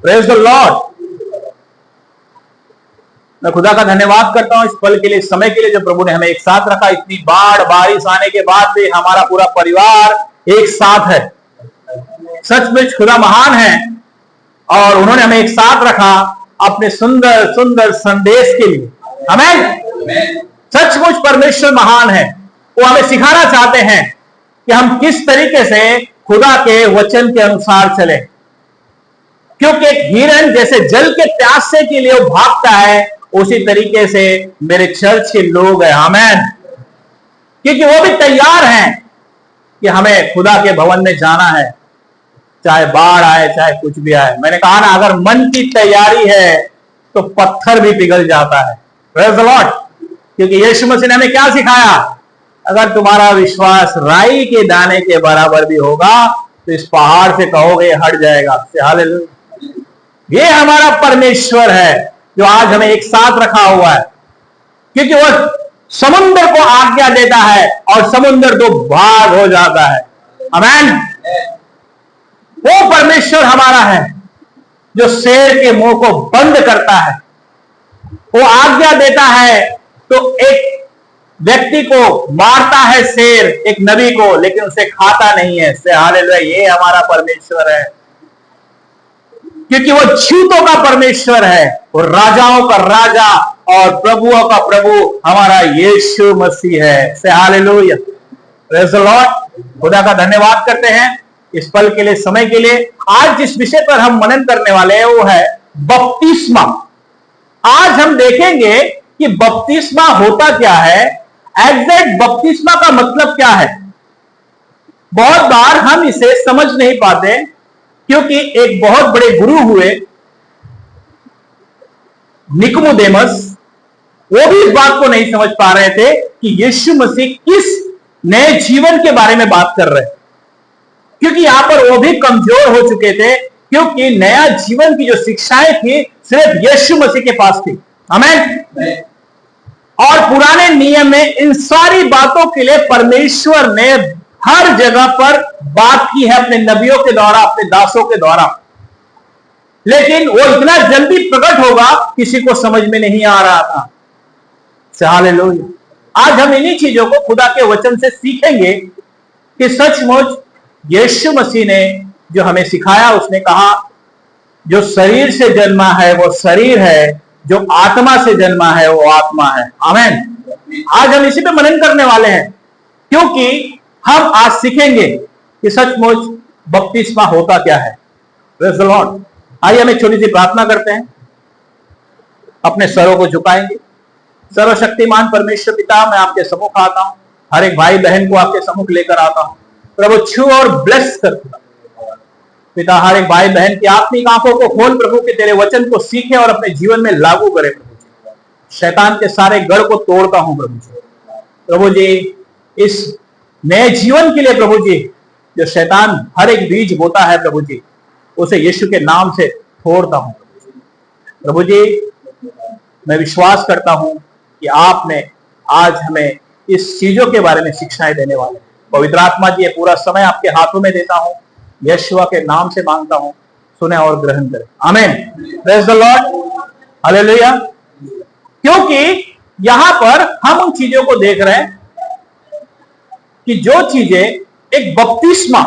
Praise the Lord. मैं खुदा का धन्यवाद करता हूं इस पल के लिए, इस समय के लिए जो प्रभु ने हमें एक साथ रखा। इतनी बाढ़ बारिश आने के बाद भी हमारा पूरा परिवार एक साथ है। सचमुच खुदा महान है और उन्होंने हमें एक साथ रखा अपने सुंदर सुंदर संदेश के लिए। आमीन। सचमुच परमेश्वर महान है। वो हमें सिखाना चाहते हैं कि हम किस तरीके से खुदा के वचन के अनुसार चले, क्योंकि एक हिरन जैसे जल के प्यासे के लिए वो भागता है, उसी तरीके से मेरे चर्च के लोग हैं। आमीन। क्योंकि वो भी तैयार हैं कि हमें खुदा के भवन में जाना है, चाहे बाढ़ आए चाहे कुछ भी आए। मैंने कहा ना, अगर मन की तैयारी है तो पत्थर भी पिघल जाता है। Praise the Lord. क्योंकि यीशु मसीह ने हमें क्या सिखाया, अगर तुम्हारा विश्वास राई के दाने के बराबर भी होगा तो इस पहाड़ से कहोगे हट जाएगा। हालेलुया। ये हमारा परमेश्वर है जो आज हमें एक साथ रखा हुआ है, क्योंकि वह समुद्र को आज्ञा देता है और समुद्र तो भाग हो जाता है। आमीन। वो परमेश्वर हमारा है जो शेर के मुंह को बंद करता है। वो आज्ञा देता है तो एक व्यक्ति को मारता है शेर, एक नबी को, लेकिन उसे खाता नहीं है। हालेलुया। ये हमारा परमेश्वर है, क्योंकि वो छूतों का परमेश्वर है, वो राजाओं का राजा और प्रभुओं का प्रभु हमारा यीशु मसीह है। से हालेलुया। Praise the Lord. खुदा का धन्यवाद करते हैं इस पल के लिए, समय के लिए। आज जिस विषय पर हम मनन करने वाले हैं वो है बपतिस्मा। आज हम देखेंगे कि बपतिस्मा होता क्या है, एग्जैक्ट बपतिस्मा का मतलब क्या है। बहुत बार हम इसे समझ नहीं पाते, क्योंकि एक बहुत बड़े गुरु हुए निकोदेमस, वो भी इस बात को नहीं समझ पा रहे थे कि यीशु मसीह किस नए जीवन के बारे में बात कर रहे हैं, क्योंकि यहां पर वो भी कमजोर हो चुके थे, क्योंकि नया जीवन की जो शिक्षाएं थी सिर्फ यीशु मसीह के पास थी। आमीन। और पुराने नियम में इन सारी बातों के लिए परमेश्वर ने हर जगह पर बात की है अपने नबियों के द्वारा, अपने दासों के द्वारा, लेकिन वो इतना जल्दी प्रकट होगा किसी को समझ में नहीं आ रहा था। हालेलुया। आज हम इन्हीं चीजों को खुदा के वचन से सीखेंगे कि सचमुच यीशु मसीह ने जो हमें सिखाया, उसने कहा जो शरीर से जन्मा है वो शरीर है, जो आत्मा से जन्मा है वो आत्मा है। आमीन। आज हम इसी पे मनन करने वाले हैं, क्योंकि हम आज सीखेंगे कि सचमुच बपतिस्मा होता क्या है। Praise the Lord. आइए हम एक छोटी सी प्रार्थना करते हैं, अपने सरों को झुकाएंगे। सर्वशक्तिमान परमेश्वर पिता, मैं आपके सम्मुख आता हूं, हर एक भाई बहन को आपके सम्मुख लेकर आता हूं। प्रभु छू और ब्लेस कर पिता, हर एक भाई बहन की आत्मिक आंखों को खोल प्रभु, के तेरे वचन को सीखे और अपने जीवन में लागू करे। प्रभु शैतान के सारे गढ़ को तोड़ता हूं प्रभु जी, इस नए जीवन के लिए प्रभु जी, जो शैतान हर एक बीज बोता है प्रभु जी, उसे यीशु के नाम से तोड़ता हूं प्रभु जी। मैं विश्वास करता हूं कि आपने आज हमें इस चीजों के बारे में शिक्षाएं देने वाले। पवित्र आत्मा जी, ये पूरा समय आपके हाथों में देता हूं, यीशु के नाम से मांगता हूं, सुने और ग्रहण करें। आमीन। Praise the Lord. हालेलुया। क्योंकि यहां पर हम उन चीजों को देख रहे हैं कि जो चीजें एक बपतिस्मा,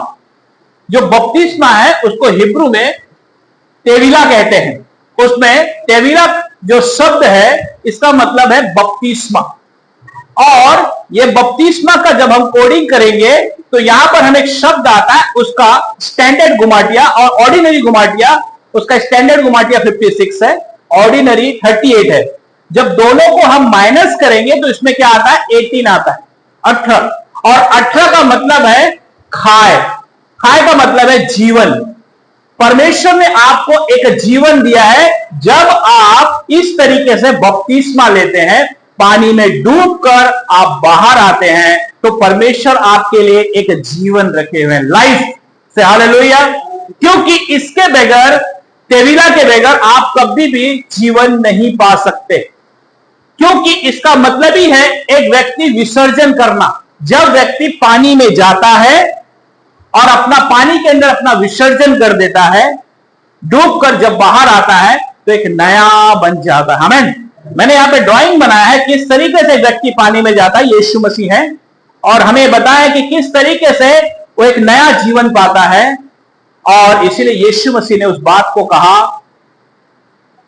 जो बपतिस्मा है उसको हिब्रू में तेविला कहते हैं। उसमें तेविला जो शब्द है इसका मतलब है बपतिस्मा। और ये बपतिस्मा का जब हम कोडिंग करेंगे तो यहां पर हमें एक शब्द आता है, उसका स्टैंडर्ड गुमाटिया और ऑर्डिनरी गुमाटिया। उसका स्टैंडर्ड गुमाटिया 56 है, ऑर्डिनरी 38 है। जब दोनों को हम माइनस करेंगे तो इसमें क्या आता है, 18 आता है, 18। और 18 का मतलब है खाए। खाए का मतलब है जीवन। परमेश्वर ने आपको एक जीवन दिया है। जब आप इस तरीके से बपतिस्मा लेते हैं, पानी में डूबकर आप बाहर आते हैं, तो परमेश्वर आपके लिए एक जीवन रखे हुए हैं, लाइफ से। हालेलुया। क्योंकि इसके बगैर, तेविला के बगैर आप कभी भी जीवन नहीं पा सकते, क्योंकि इसका मतलब ही है एक व्यक्ति विसर्जन करना। जब व्यक्ति पानी में जाता है और अपना पानी के अंदर अपना विसर्जन कर देता है, डूब कर जब बाहर आता है तो एक नया बन जाता है। आमीन। मैंने यहाँ पे ड्राइंग बनाया है किस तरीके से व्यक्ति पानी में जाता है, यीशु मसीह है, और हमें बताया कि किस तरीके से वो एक नया जीवन पाता है। और इसीलिए यीशु मसीह ने उस बात को कहा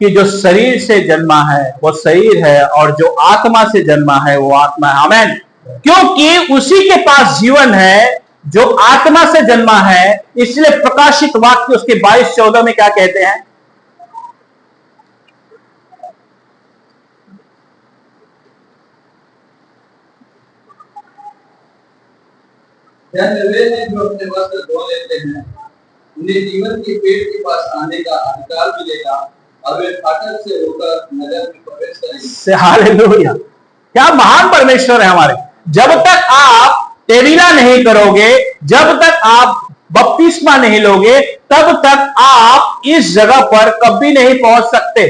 कि जो शरीर से जन्मा है वो शरीर है और जो आत्मा से जन्मा है वो आत्मा है। आमीन। क्योंकि उसी के पास जीवन है जो आत्मा से जन्मा है। इसलिए प्रकाशित वाक्य उसके 22-14 में क्या कहते हैं? धन्य वे हैं जो अपने वस्त्र धो लेते हैं, उन्हें जीवन के पेड़ के पास आने का अधिकार मिलेगा और वे फाटक से होकर नगर में प्रवेश करेंगे। हालेलुया। क्या महान परमेश्वर है हमारे। जब तक आप तेरीला नहीं करोगे, जब तक आप बपतिस्मा नहीं लोगे, तब तक आप इस जगह पर कभी नहीं पहुंच सकते।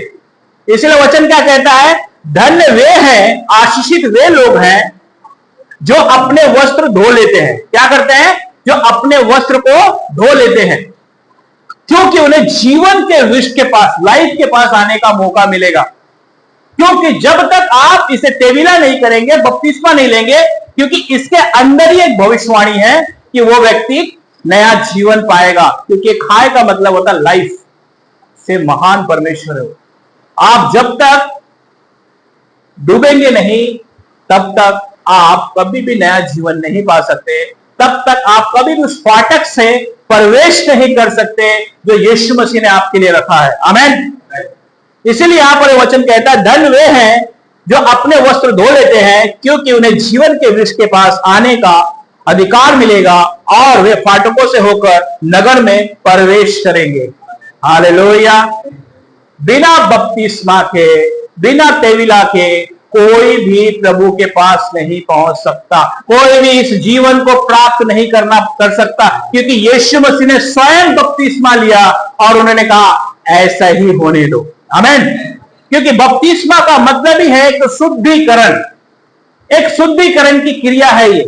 इसलिए वचन क्या कहता है? धन्य वे हैं, आशीषित वे लोग हैं जो अपने वस्त्र धो लेते हैं। क्या करते हैं? जो अपने वस्त्र को धो लेते हैं, क्योंकि उन्हें जीवन के विष के पास, लाइफ के पास आने का मौका मिलेगा। क्योंकि जब तक आप इसे तेविला नहीं करेंगे, बपतिस्मा नहीं लेंगे, क्योंकि इसके अंदर ही एक भविष्यवाणी है कि वो व्यक्ति नया जीवन पाएगा। क्योंकि खाए का मतलब होता है लाइफ से महान परमेश्वर है। आप जब तक डूबेंगे नहीं, तब तक आप कभी भी नया जीवन नहीं पा सकते। तब तक आप कभी भी उस फाटक से प्रवेश नहीं कर सकते जो यीशु मसीह ने आपके लिए रखा है। आमीन। इसीलिए यहां पर वचन कहता है, धन्य वे हैं जो अपने वस्त्र धो लेते हैं, क्योंकि उन्हें जीवन के वृक्ष के पास आने का अधिकार मिलेगा और वे फाटकों से होकर नगर में प्रवेश करेंगे। हालेलुया। बिना बपतिस्मा के, बिना तेविला के कोई भी प्रभु के पास नहीं पहुंच सकता। कोई भी इस जीवन को प्राप्त नहीं कर सकता, क्योंकि यीशु मसीह ने स्वयं बपतिस्मा लिया और उन्होंने कहा ऐसा ही होने दो। आमीन। क्योंकि बपतिस्मा का मतलब ही है एक शुद्धिकरण, एक शुद्धिकरण की क्रिया है ये।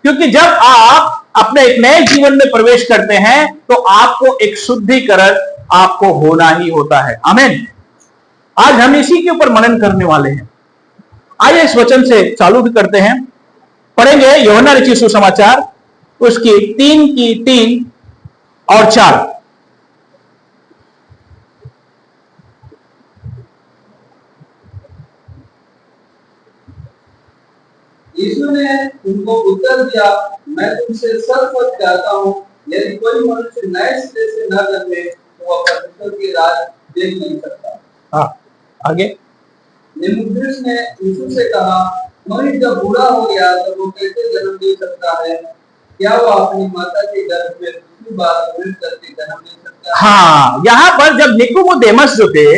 क्योंकि जब आप अपने एक नए जीवन में प्रवेश करते हैं तो आपको एक शुद्धिकरण आपको होना ही होता है। आमीन। आज हम इसी के ऊपर मनन करने वाले हैं। आइए इस वचन से चालू भी करते हैं। पढ़ेंगे यूहन्ना रचित सुसमाचार उसकी 3 और 4। यीशु ने उनको उत्तर दिया, मैं तुमसे सच सच कहता हूँ, यदि कोई मनुष्य नए सिरे से न जन्मे तो वह परमेश्वर के राज देख नहीं सकता। हाँ, आगे। निमुद्रिस ने यीशु से कहा, मनुष्य जब बूढ़ा हो गया तो वो कैसे जन्म ले सकता है? क्या वो अपनी माता के गर्भ में दूसरी बार प्रवेश करके जन्म ले सकता है? हाँ, यहाँ पर जब निकोदेमस जो थे,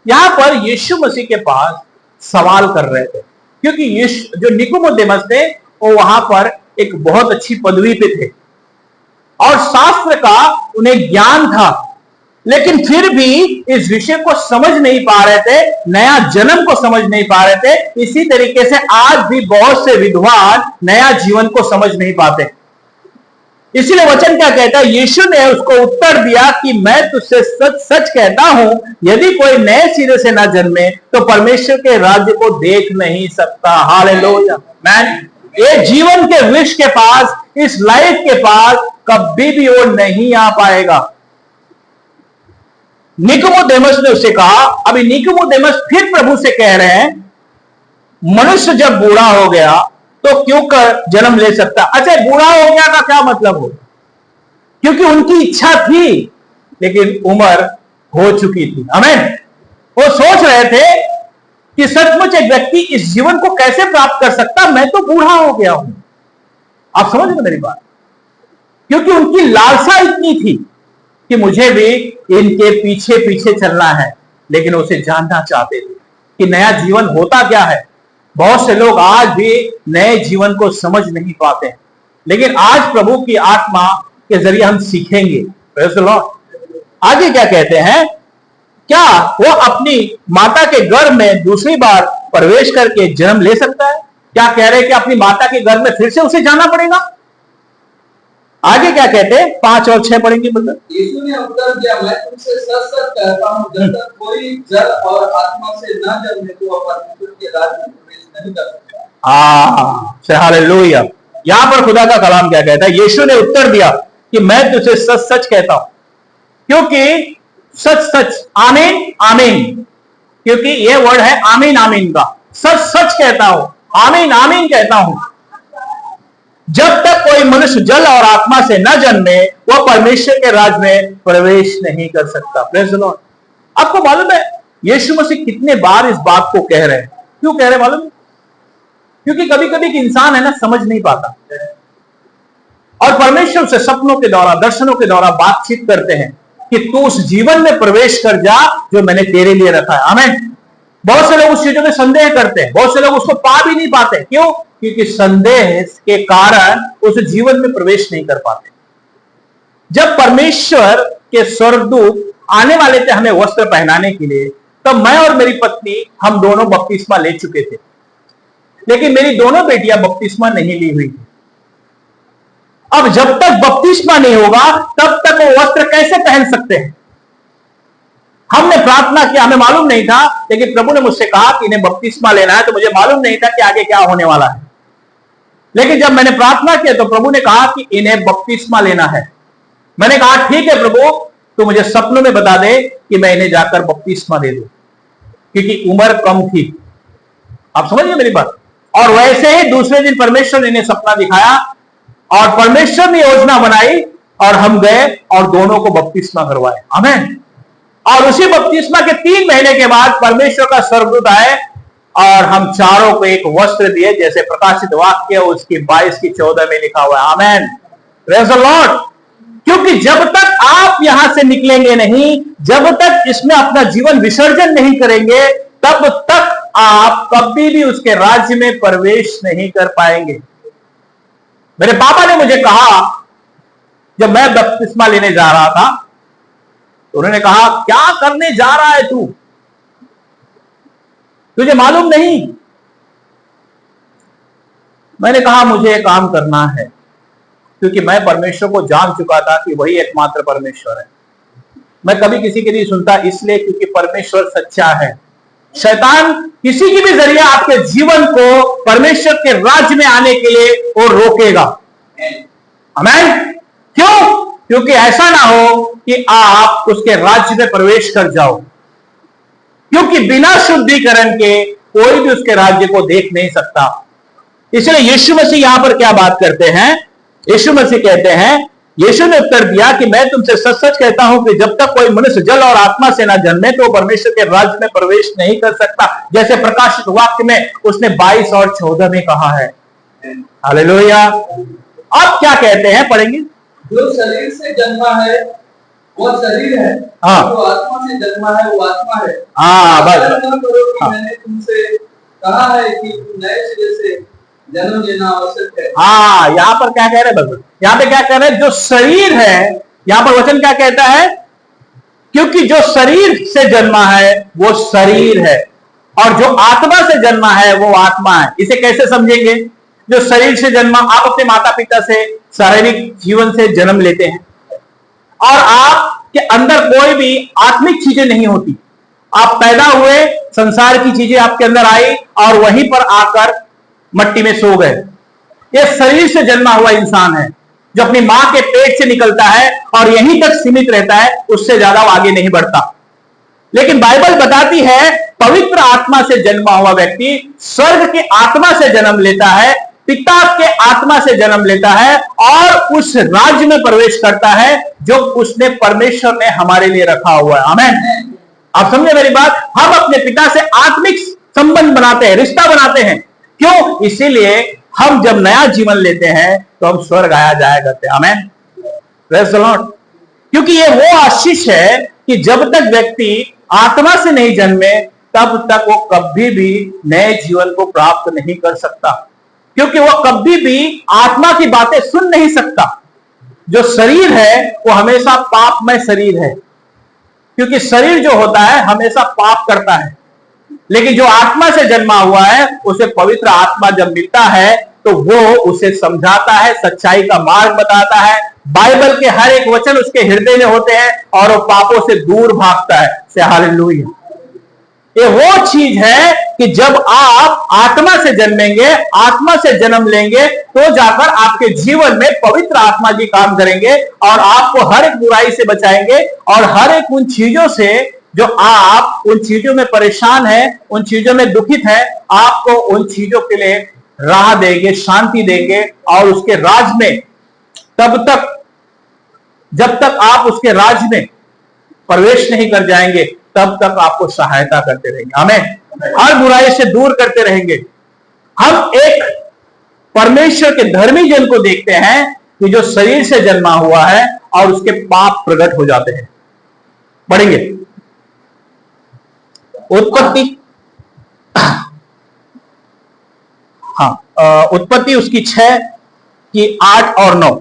यहाँ पर यीशु मसीह के पास सवाल कर रहे थे, क्योंकि जो निकोदेमस थे वो वहां पर एक बहुत अच्छी पदवी पे थे और शास्त्र का उन्हें ज्ञान था, लेकिन फिर भी इस विषय को समझ नहीं पा रहे थे, नया जन्म को समझ नहीं पा रहे थे। इसी तरीके से आज भी बहुत से विद्वान नया जीवन को समझ नहीं पाते। इसीलिए वचन क्या कहता है? यीशु ने उसको उत्तर दिया कि मैं तुझसे सच सच कहता हूं, यदि कोई नए सिरे से ना जन्मे तो परमेश्वर के राज्य को देख नहीं सकता। हालेलुया। मैन, ये जीवन के विष के पास, इस लाइफ के पास कभी भी वो नहीं आ पाएगा। निकोदेमस ने उससे कहा, अभी निकोदेमस फिर प्रभु से कह रहे हैं, मनुष्य जब बूढ़ा हो गया तो क्यों कर जन्म ले सकता? अच्छा, बूढ़ा हो गया का क्या मतलब हो? क्योंकि उनकी इच्छा थी लेकिन उम्र हो चुकी थी। आमीन। वो सोच रहे थे कि सचमुच एक व्यक्ति इस जीवन को कैसे प्राप्त कर सकता, मैं तो बूढ़ा हो गया हूं। आप समझ रहे मेरी बात? क्योंकि उनकी लालसा इतनी थी कि मुझे भी इनके पीछे पीछे चलना है, लेकिन उसे जानना चाहते थे कि नया जीवन होता क्या है। बहुत से लोग आज भी नए जीवन को समझ नहीं पाते, लेकिन आज प्रभु की आत्मा के जरिए हम सीखेंगे। Praise the Lord. आगे क्या कहते हैं? क्या वो अपनी माता के गर्भ में दूसरी बार प्रवेश करके जन्म ले सकता है? क्या कह रहे हैं कि अपनी माता के गर्भ में फिर से उसे जाना पड़ेगा? आगे क्या कहते हैं, 5 और 6 पढ़ेंगे ब्रदर। यीशु ने उत्तर दिया, मैं तुमसे सच सच कहता हूँ, जब तक कोई जल और आत्मा से न जन्मे तो वह परमेश्वर के राज्य में प्रवेश नहीं कर सकता। हालेलुया। यहां पर खुदा का कलाम क्या कहता है, यीशु ने उत्तर दिया कि मैं तुझे सच सच कहता हूं, क्योंकि सच सच, आमीन आमीन, क्योंकि ये वर्ड है आमीन आमीन का, सच सच कहता हूं, आमीन आमीन कहता हूं, जब तक कोई मनुष्य जल और आत्मा से न जन्मे वह परमेश्वर के राज्य में प्रवेश नहीं कर सकता। Praise the Lord. आपको मालूम है यीशु मसीह कितने बार इस बात को कह रहे हैं? क्यों कह रहे हैं मालूम? क्योंकि कभी कभी एक इंसान है ना, समझ नहीं पाता और परमेश्वर से सपनों के द्वारा, दर्शनों के द्वारा बातचीत करते हैं कि तू उस जीवन में प्रवेश कर जा जो मैंने तेरे लिए रखा है। आमीन। बहुत से लोग उस चीजों में संदेह करते हैं, बहुत से लोग उसको पा भी नहीं पाते। क्यों? क्योंकि संदेह के कारण उस जीवन में प्रवेश नहीं कर पाते। जब परमेश्वर के स्वर्गदूत आने वाले थे हमें वस्त्र पहनाने के लिए, तब मैं और मेरी पत्नी हम दोनों बपतिस्मा ले चुके थे, लेकिन मेरी दोनों बेटियां बपतिस्मा नहीं ली हुई थी। अब जब तक बपतिस्मा नहीं होगा तब तक वो वस्त्र कैसे पहन सकते हैं? हमने प्रार्थना किया, हमें मालूम नहीं था, लेकिन प्रभु ने मुझसे कहा कि इन्हें बपतिस्मा लेना है, तो मुझे मालूम नहीं था कि आगे क्या होने वाला है। लेकिन जब मैंने प्रार्थना किया तो प्रभु ने कहा कि इन्हें बपतिस्मा लेना है। मैंने कहा ठीक है प्रभु, तो मुझे सपनों में बता दे कि मैं इन्हें जाकर बपतिस्मा दे दूं, क्योंकि उम्र कम थी। आप समझिए मेरी बात। और वैसे ही दूसरे दिन परमेश्वर ने इन्हें सपना दिखाया और परमेश्वर ने योजना बनाई और हम गए और दोनों को बपतिस्मा करवाए। आमीन। और उसी बपतिस्मा के 3 महीने के बाद परमेश्वर का स्वर्गदूत आए और हम चारों को एक वस्त्र दिए, जैसे प्रकाशित वाक्य उसकी 22 की 14 में लिखा हुआ है। आमीन। Praise the Lord. क्योंकि जब तक आप यहां से निकलेंगे नहीं, जब तक इसमें अपना जीवन विसर्जन नहीं करेंगे, तब तक आप कभी भी उसके राज्य में प्रवेश नहीं कर पाएंगे। मेरे पापा ने मुझे कहा, जब मैं बपतिस्मा लेने जा रहा था, तो उन्होंने कहा क्या करने जा रहा है तू, तुझे मालूम नहीं? मैंने कहा मुझे काम करना है, क्योंकि मैं परमेश्वर को जान चुका था कि वही एकमात्र परमेश्वर है। मैं कभी किसी के लिए सुनता इसलिए क्योंकि परमेश्वर सच्चा है। शैतान किसी की भी जरिए आपके जीवन को परमेश्वर के राज्य में आने के लिए वो रोकेगा। आमीन। क्यों? क्योंकि ऐसा ना हो कि आप उसके राज्य में प्रवेश कर जाओ, क्योंकि बिना शुद्धिकरण के कोई भी उसके राज्य को देख नहीं सकता। इसलिए यीशु मसीह यहां पर क्या बात करते हैं? यीशु मसीह कहते हैं, यीशु ने उत्तर दिया कि मैं तुमसे सच सच कहता हूं कि जब तक कोई मनुष्य जल और आत्मा से ना जन्मे तो परमेश्वर के राज्य में प्रवेश नहीं कर सकता, जैसे प्रकाशित वाक्य में उसने 22 और 14 में कहा है। हालेलुया। अब क्या कहते हैं, पढ़ेंगे। जो शरीर से जन्मा है वो शरीर है, जो आत्मा से जन्मा है वो आत्मा है। मैंने तुमसे कहा है कि नए सिरे से जन्म लेना आवश्यक है। यहाँ पर क्या कह रहे हैं? यहाँ पे क्या कह रहे हैं? जो शरीर है, यहाँ पर वचन क्या कहता है? क्योंकि जो शरीर से जन्मा है वो शरीर है और जो आत्मा से जन्मा है वो आत्मा है। इसे कैसे समझेंगे? जो शरीर से जन्मा, आप अपने माता पिता से शारीरिक जीवन से जन्म लेते हैं और आपके अंदर कोई भी आत्मिक चीजें नहीं होती। आप पैदा हुए, संसार की चीजें आपके अंदर आई और वहीं पर आकर मट्टी में सो गए। ये शरीर से जन्मा हुआ इंसान है जो अपनी मां के पेट से निकलता है और यहीं तक सीमित रहता है, उससे ज्यादा वो आगे नहीं बढ़ता। लेकिन बाइबल बताती है पवित्र आत्मा से जन्मा हुआ व्यक्ति स्वर्ग के आत्मा से जन्म लेता है, पिता के आत्मा से जन्म लेता है और उस राज्य में प्रवेश करता है जो उसने परमेश्वर ने हमारे लिए रखा हुआ है। आमीन। आप समझे मेरी बात? हम अपने पिता से आत्मिक संबंध बनाते हैं, रिश्ता बनाते हैं। क्यों? इसीलिए हम जब नया जीवन लेते हैं तो हम स्वर्ग आया जाया करते हैं। आमीन। Praise the Lord. क्योंकि ये वो आशीष है कि जब तक व्यक्ति आत्मा से नहीं जन्मे तब तक वो कभी भी नए जीवन को प्राप्त नहीं कर सकता, क्योंकि वो कभी भी आत्मा की बातें सुन नहीं सकता। जो शरीर है वो हमेशा पापमय शरीर है, क्योंकि शरीर जो होता है हमेशा पाप करता है। लेकिन जो आत्मा से जन्मा हुआ है उसे पवित्र आत्मा जब मिलता है तो वो उसे समझाता है, सच्चाई का मार्ग बताता है, बाइबल के हर एक वचन उसके हृदय में होते हैं और वो पापों से दूर भागता है। से हालेलुया। ये वो चीज है कि जब आप आत्मा से जन्मेंगे, आत्मा से जन्म लेंगे, तो जाकर आपके जीवन में पवित्र आत्मा जी काम करेंगे और आपको हर एक बुराई से बचाएंगे और हर एक उन चीजों से जो आप उन चीजों में परेशान है, उन चीजों में दुखित है, आपको उन चीजों के लिए राह देंगे, शांति देंगे और उसके राज में तब तक, जब तक आप उसके राज में प्रवेश नहीं कर जाएंगे, तब तक आपको सहायता करते रहेंगे। आमीन। हर बुराई से दूर करते रहेंगे। हम एक परमेश्वर के धर्मी जन को देखते हैं कि जो शरीर से जन्मा हुआ है और उसके पाप प्रकट हो जाते हैं। पढ़ेंगे उत्पत्ति, हाँ, उत्पत्ति उसकी 6 की 8 और 9।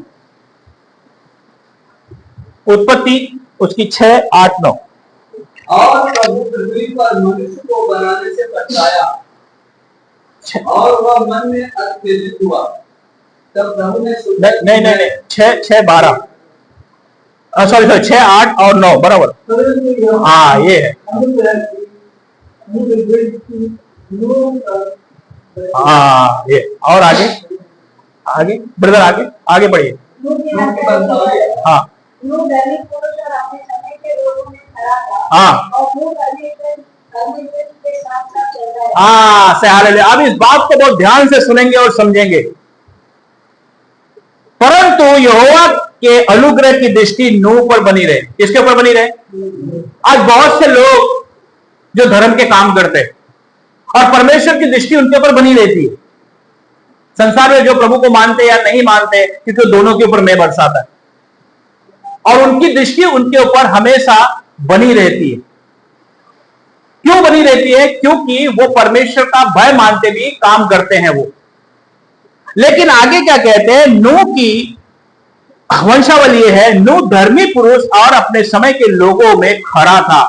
उत्पत्ति उसकी 6, 8, 9। और प्रभु पृथ्वी पर मनुष्य को बनाने से पछताया और वह मन में अत्यधिक हुआ। तब प्रभु ने नहीं 6, 12, सॉरी 6, 8 और 9 बराबर। हाँ ये है। हाँ ये। और आगे आगे ब्रदर, आगे आगे बढ़िए। हाँ हाँ हाँ से हालेलुया। अब इस बात को बहुत ध्यान से सुनेंगे और समझेंगे। परंतु यहोवा के अनुग्रह की दृष्टि नूह पर बनी रहे। किसके ऊपर बनी रहे? आज बहुत से लोग जो धर्म के काम करते हैं और परमेश्वर की दृष्टि उनके ऊपर बनी रहती है। संसार में जो प्रभु को मानते या नहीं मानते, क्योंकि दोनों के ऊपर मैं बरसाता है और उनकी दृष्टि उनके ऊपर हमेशा बनी रहती है। क्यों बनी रहती है? क्योंकि वो परमेश्वर का भय मानते भी काम करते हैं वो। लेकिन आगे क्या कहते हैं? नूह की वंशावली है, नूह धर्मी पुरुष और अपने समय के लोगों में खड़ा था,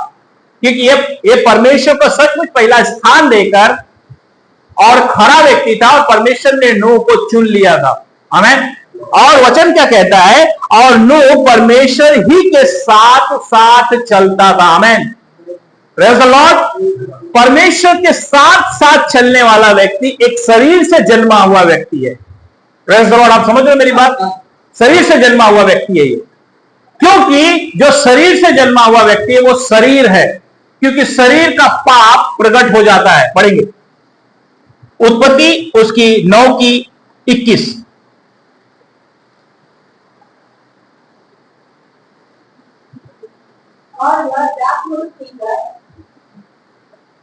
क्योंकि ये परमेश्वर को सचमुच पहला स्थान देकर और खड़ा व्यक्ति था और परमेश्वर ने नूह को चुन लिया था। आमीन। और वचन क्या कहता है? और नूह परमेश्वर ही के साथ साथ चलता था। आमीन। Praise the Lord. परमेश्वर के साथ साथ चलने वाला व्यक्ति एक शरीर से जन्मा हुआ व्यक्ति है। Praise the Lord. आप समझ रहे हो मेरी बात? शरीर से जन्मा हुआ व्यक्ति है ये। क्योंकि जो शरीर से जन्मा हुआ व्यक्ति है वो शरीर है, क्योंकि शरीर का पाप प्रकट हो जाता है। पढ़ेंगे उत्पत्ति उसकी 9 की 21।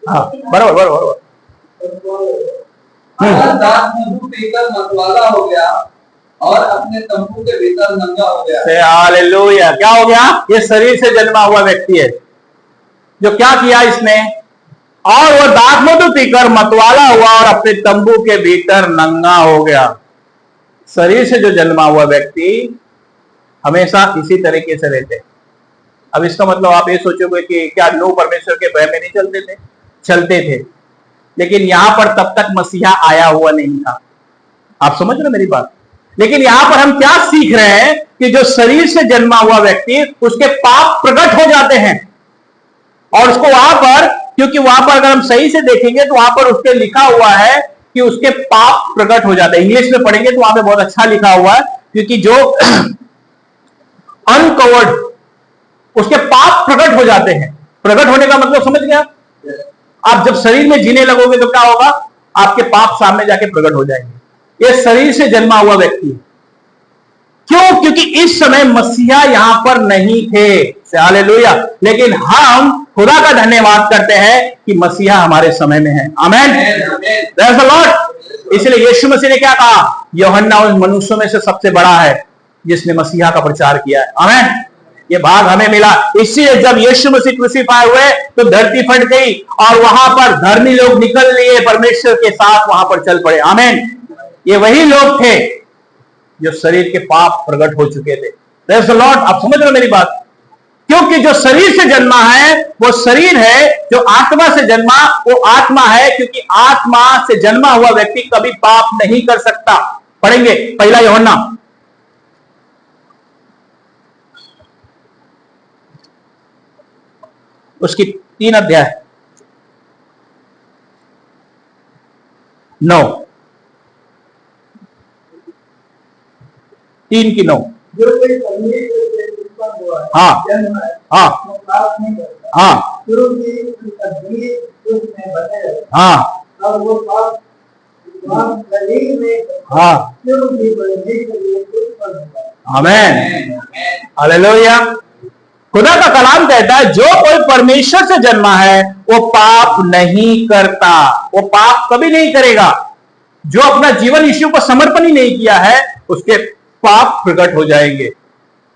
हाँ बराबर बराबर। दास मधु पीकर मतवाला हो गया और अपने तंबू के भीतर नंगा हो गया। हालेलुया। क्या हो गया? ये शरीर से जन्मा हुआ व्यक्ति है जो क्या किया इसने? और वह दाख मधु पीकर मतवाला हुआ और अपने तंबू के भीतर नंगा हो गया। शरीर से जो जन्मा हुआ व्यक्ति हमेशा इसी तरीके से रहते। अब इसका मतलब आप ये सोचोगे कि क्या नूह परमेश्वर के भय में नहीं चलते थे? चलते थे, लेकिन यहां पर तब तक मसीहा आया हुआ नहीं था। आप समझ रहे मेरी बात? लेकिन यहां पर हम क्या सीख रहे हैं कि जो शरीर से जन्मा हुआ व्यक्ति, उसके पाप प्रकट हो जाते हैं और उसको वहां पर, क्योंकि वहां पर अगर हम सही से देखेंगे तो वहां पर उसके लिखा हुआ है कि उसके पाप प्रकट हो जाते हैं। इंग्लिश में पढ़ेंगे तो वहां पे बहुत अच्छा लिखा हुआ है, क्योंकि जो अनकवर्ड उसके पाप प्रकट हो जाते हैं। प्रकट होने का मतलब समझ गया? आप जब शरीर में जीने लगोगे तो क्या होगा? आपके पाप सामने जाके प्रकट हो जाएंगे। ये शरीर से जन्मा हुआ व्यक्ति है। क्यों? क्योंकि इस समय मसीहा यहां पर नहीं थे। हालेलुया। लेकिन हम खुदा का धन्यवाद करते हैं कि मसीहा हमारे समय में है। आमीन। Praise the Lord. इसलिए यीशु मसीह ने क्या कहा? यूहन्ना उन मनुष्यों में से सबसे बड़ा है जिसने मसीहा का प्रचार किया है। आमीन। ये भाग हमें मिला। इसलिए जब यीशु मसीह क्रूसीफाई हुए तो धरती फट गई और वहां पर धर्मी लोग निकल लिए, परमेश्वर के साथ वहां पर चल पड़े। आमीन। ये वही लोग थे जो शरीर के पाप प्रकट हो चुके थे। Praise the Lord. आप समझ रहे हो मेरी बात? क्योंकि जो शरीर से जन्मा है वो शरीर है, जो आत्मा से जन्मा वो आत्मा है, क्योंकि आत्मा से जन्मा हुआ व्यक्ति कभी पाप नहीं कर सकता। पढ़ेंगे पहला यूहन्ना उसकी 3 अध्याय 9, 3 की 9। जो कोई परमेश्वर से उत्पन्न हुआ है, हाँ जन्म है, हाँ वो पाप नहीं करता, हाँ क्योंकि उसका शरीर उसमें बने रहता हाँ है, और वो पाप शरीर में हाँ, क्योंकि परमेश्वर से उत्पन्न हुआ है। आमेन, हालेलुया। खुदा का कलाम कहता है जो कोई परमेश्वर से जन्मा है वो पाप नहीं करता, वो पाप कभी नहीं करेगा। जो अपना जीवन यीशु को समर्पण ही नहीं किया है उसके पाप प्रकट हो जाएंगे।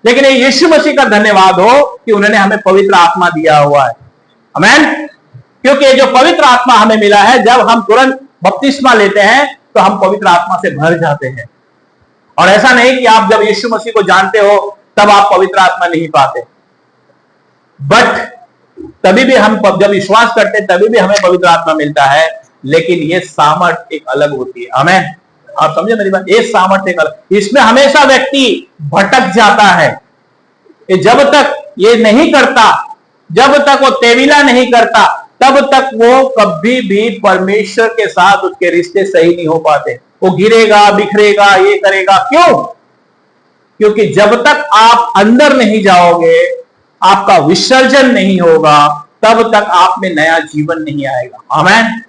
लेकिन ये यीशु मसीह का धन्यवाद हो कि उन्होंने हमें पवित्र आत्मा दिया हुआ है, आमेन। क्योंकि जो पवित्र आत्मा हमें मिला है, जब हम तुरंत बपतिस्मा लेते हैं तो हम पवित्र आत्मा से भर जाते हैं। और ऐसा नहीं कि आप जब यीशु मसीह को जानते हो तब आप पवित्र आत्मा नहीं पाते, बट तभी भी हम जब विश्वास करते हैं तभी भी हमें पवित्र आत्मा मिलता है। लेकिन ये सामर्थ एक अलग होती है, आमेन। आप समझे मेरी बात? ये सामर्थ एक अलग, इसमें हमेशा व्यक्ति भटक जाता है। ये जब तक ये नहीं करता, जब तक वो तेविला नहीं करता, तब तक वो कभी भी परमेश्वर के साथ उसके रिश्ते सही नहीं हो पाते। वो गिरेगा, बिखरेगा, ये करेगा। क्यों? क्योंकि जब तक आप अंदर नहीं जाओगे, आपका विसर्जन नहीं होगा, तब तक आप में नया जीवन नहीं आएगा, आमेन।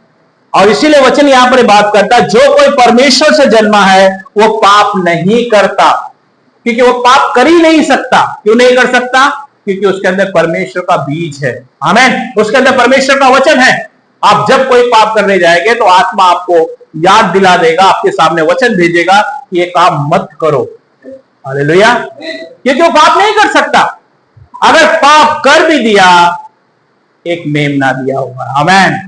और इसीलिए वचन यहां पर बात करता है जो कोई परमेश्वर से जन्मा है वो पाप नहीं करता, क्योंकि वो पाप कर ही नहीं सकता। क्यों नहीं कर सकता? क्योंकि उसके अंदर परमेश्वर का बीज है, आमेन। उसके अंदर परमेश्वर का वचन है। आप जब कोई पाप करने जाएंगे तो आत्मा आपको याद दिला देगा, आपके सामने वचन भेजेगा कि ये काम मत करो, हालेलुया। क्योंकि वो पाप नहीं कर सकता। अगर पाप कर भी दिया, एक मेमना दिया हुआ है, आमेन।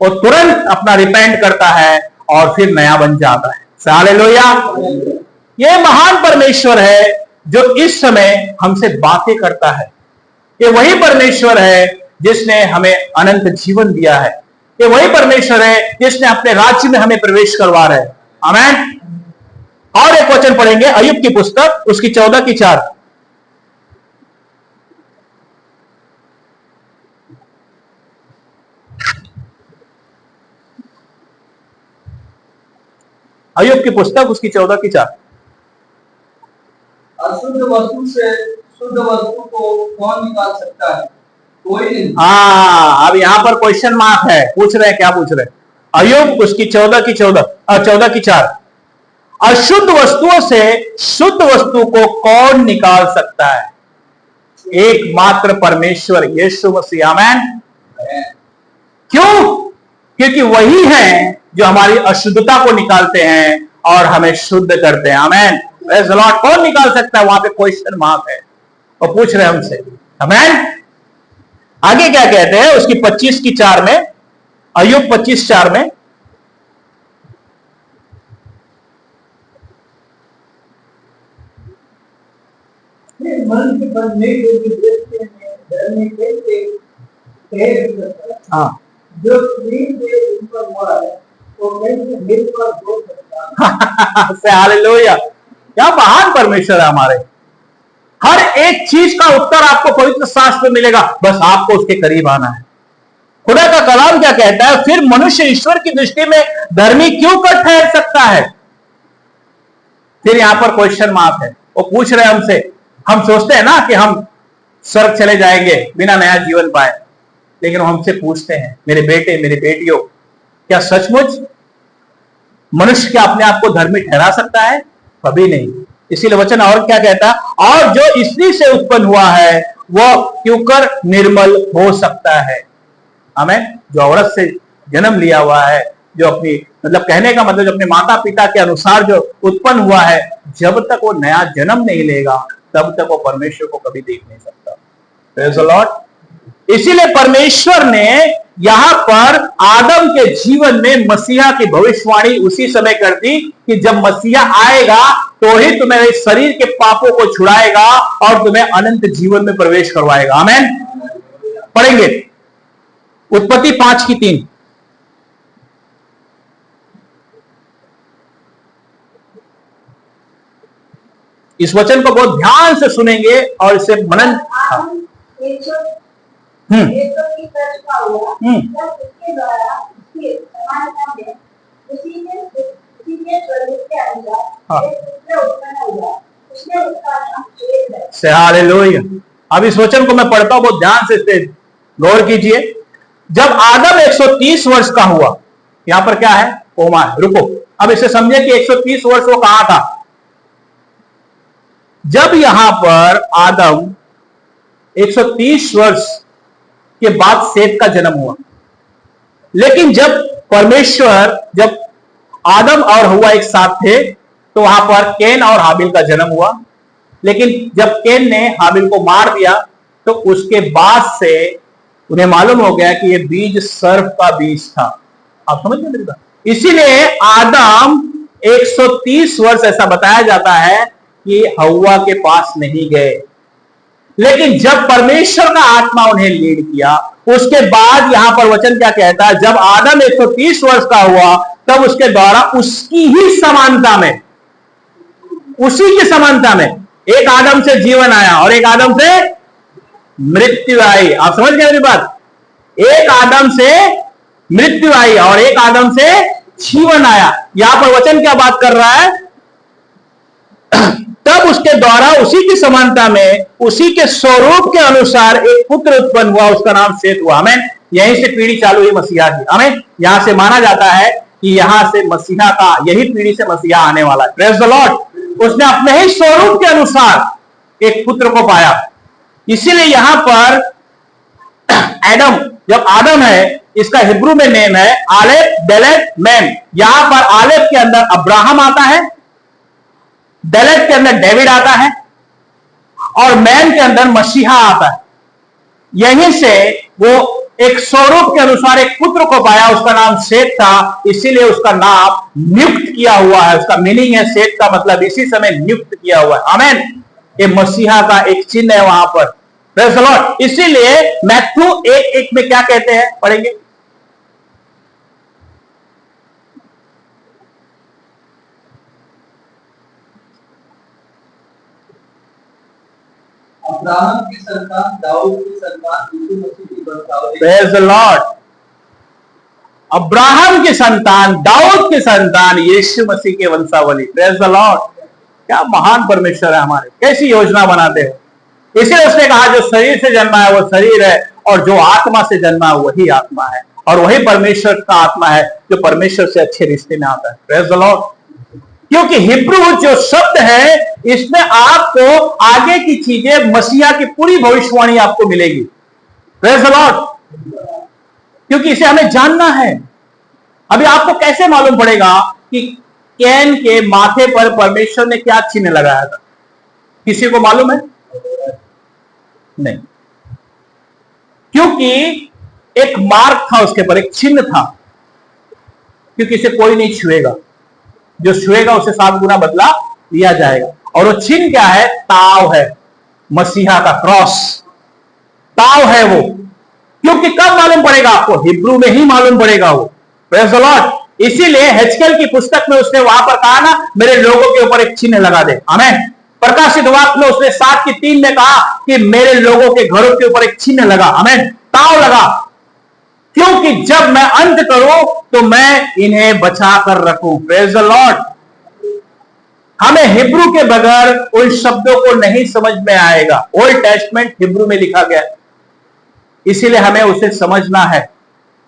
वो तुरंत अपना रिपेंट करता है और फिर नया बन जाता है, हालेलुया। ये महान परमेश्वर है जो इस समय हमसे बातें करता है। ये वही परमेश्वर है जिसने हमें अनंत जीवन दिया है। ये वही परमेश्वर है जिसने अपने राज्य में हमें प्रवेश करवा रहे हैं, आमेन। और एक वचन पढ़ेंगे अय्यूब की पुस्तक, उसकी 14 की 4। अय्यूब की पुस्तक, उसकी 14 की 4। अशुद्ध वस्तु से शुद्ध वस्तु को कौन निकाल सकता है? कोई नहीं। हाँ, अब यहां पर क्वेश्चन मार्क है। पूछ रहे हैं, क्या पूछ रहे हैं? अय्यूब उसकी 14 की 4। अशुद्ध वस्तुओं से शुद्ध वस्तु को कौन निकाल सकता है? एकमात्र परमेश्वर यीशु मसीह, आमेन। क्यों? क्योंकि वही है जो हमारी अशुद्धता को निकालते हैं और हमें शुद्ध करते हैं, आमेन। Praise the Lord. कौन निकाल सकता है? वहां पे क्वेश्चन मार्क है और पूछ रहे हैं हमसे, आमेन। आगे क्या कहते हैं उसकी 25 की 4 में, अय्यूब 25:4 में, मनुष्य परमेश्वर की दृष्टि में धर्मी कैसे ठहर सकता है? हाँ जो शरीर से ऊपर हुआ है वो कैसे निर्भर हो सकता है? हालेलुया। क्या महान परमेश्वर है हमारे। हर एक चीज का उत्तर आपको पवित्र शास्त्र में मिलेगा, बस आपको उसके करीब आना है। खुदा का कलाम क्या कहता है? फिर मनुष्य ईश्वर की दृष्टि में धर्मी क्यों कर ठहर सकता है? फिर यहां पर क्वेश्चन मार्क है। वो पूछ रहे हमसे। हम सोचते हैं ना कि हम स्वर्ग चले जाएंगे बिना नया जीवन पाए, लेकिन वो हमसे पूछते हैं, मेरे बेटे मेरे बेटियों, क्या सचमुच मनुष्य क्या अपने आप को धर्मी ठहरा सकता है? कभी नहीं। इसीलिए वचन और क्या कहता है? और जो स्त्री से उत्पन्न हुआ है वह क्यों कर निर्मल हो सकता है? आमेन। जो औरत से जन्म लिया हुआ है, जो अपनी मतलब कहने का मतलब जो अपने माता पिता के अनुसार जो उत्पन्न हुआ है, जब तक वो नया जन्म नहीं लेगा तब तक वो परमेश्वर को कभी देख नहीं सकता। Praise the Lord. इसीलिए परमेश्वर ने यहां पर आदम के जीवन में मसीहा की भविष्यवाणी उसी समय कर दी कि जब मसीहा आएगा तो ही तुम्हें शरीर के पापों को छुड़ाएगा और तुम्हें अनंत जीवन में प्रवेश करवाएगा, आमेन। पढ़ेंगे उत्पत्ति 5 की 3। इस वचन को बहुत ध्यान से सुनेंगे और इसे मनन। 130 वर्ष का हुआ तब उसके द्वारा उसकी समानता में उसी के स्वरूप के अनुसार एक पुत्र उत्पन्न हुआ, उसने उसका नाम शेत है। से हालेलुया। अब इस वचन को मैं पढ़ता हूं, बहुत ध्यान से गौर कीजिए। जब आदम 130 वर्ष का हुआ, यहां पर क्या है, कोमा है, रुको अब इसे समझे कि 130 वर्ष वो कहां था। जब यहां पर आदम 130 वर्ष के बाद सेत का जन्म हुआ, लेकिन जब परमेश्वर, जब आदम और हव्वा एक साथ थे तो वहां पर कैन और हाबिल का जन्म हुआ। लेकिन जब कैन ने हाबिल को मार दिया तो उसके बाद से उन्हें मालूम हो गया कि यह बीज सर्प का बीज था। आप समझ गए मेरी बात। इसीलिए आदम 130 वर्ष ऐसा बताया जाता है कि हव्वा के पास नहीं गए। लेकिन जब परमेश्वर का आत्मा उन्हें लीड किया, उसके बाद यहां पर वचन क्या कहता है, जब आदम 130 वर्ष का हुआ तब उसके द्वारा उसकी ही समानता में, उसी की समानता में एक आदम से जीवन आया और एक आदम से मृत्यु आई। आप समझ गए मेरी बात। एक आदम से मृत्यु आई और एक आदम से जीवन आया। यहां पर वचन क्या बात कर रहा है, तब उसके द्वारा उसी की समानता में, उसी के स्वरूप के अनुसार एक पुत्र उत्पन्न हुआ, उसका नाम शेत हुआ। आमीन। यहीं से पीढ़ी चालू हुई मसीहा की। आमीन। यहां से माना जाता है कि यहां से मसीहा का, यही पीढ़ी से मसीहा आने वाला है। Praise the Lord. उसने अपने ही स्वरूप के अनुसार एक पुत्र को पाया। इसीलिए यहां पर एडम, जब आदम है, इसका हिब्रू में नेम है आलेफ डेलेफ मैन। यहां पर आलेफ के अंदर अब्राहम आता है, डेलेफ के अंदर डेविड आता है और मैन के अंदर मसीहा आता है। यहीं से वो एक स्वरूप के अनुसार एक पुत्र को पाया, उसका नाम शेत था। इसीलिए उसका नाम नियुक्त किया हुआ है। उसका मीनिंग है शेत का मतलब इसी समय नियुक्त किया हुआ है। आमीन। ये मसीहा का एक चिन्ह है वहां पर। Praise the Lord. इसीलिए मैथ्यू 1:1 में क्या कहते हैं, पढ़ेंगे। अब्राहम की संतान, दाऊद की संतान, यीशु मसीह की वंशावली। Praise the Lord. अब्राहम की संतान, दाऊद की संतान, यीशु मसीह के वंशावली। Praise the Lord. क्या महान परमेश्वर है हमारे, कैसी योजना बनाते हैं। इसलिए उसने कहा जो शरीर से जन्मा है वो शरीर है और जो आत्मा से जन्मा है वही आत्मा है, और वही परमेश्वर का आत्मा है जो परमेश्वर से अच्छे रिश्ते में आता है। Praise the Lord. क्योंकि हिब्रू जो शब्द है, इसमें आपको आगे की चीजें, मसीहा की पूरी भविष्यवाणी आपको मिलेगी। Praise the Lord. क्योंकि इसे हमें जानना है। अभी आपको कैसे मालूम पड़ेगा कि कैन के माथे पर परमेश्वर ने क्या चिन्ह लगाया था? किसी को मालूम है? नहीं। क्योंकि एक मार्क था उसके पर, एक चिन्ह था। क्योंकि इसे कोई नहीं छुएगा, जो छुएगा उसे 7 गुना बदला लिया जाएगा। और वो चिन्ह क्या है? ताव है, मसीहा का क्रॉस ताव है वो। क्योंकि कब मालूम पड़ेगा आपको? हिब्रू में ही मालूम पड़ेगा वो। Praise the Lord. इसीलिए हेजकेल की पुस्तक में उसने वहां पर कहा ना, मेरे लोगों के ऊपर एक चिन्ह लगा दे। आमीन। प्रकाशित वाक्य में उसने 7:3 में कहा कि मेरे लोगों के घरों के ऊपर एक चिन्ह लगा। आमीन। ताव लगा। क्योंकि जब मैं अंत करूं तो मैं इन्हें बचा कर रखूं। Praise the Lord. हमें हिब्रू के बगैर उन शब्दों को नहीं समझ में आएगा। ओल्ड टेस्टमेंट हिब्रू में लिखा गया, इसीलिए हमें उसे समझना है।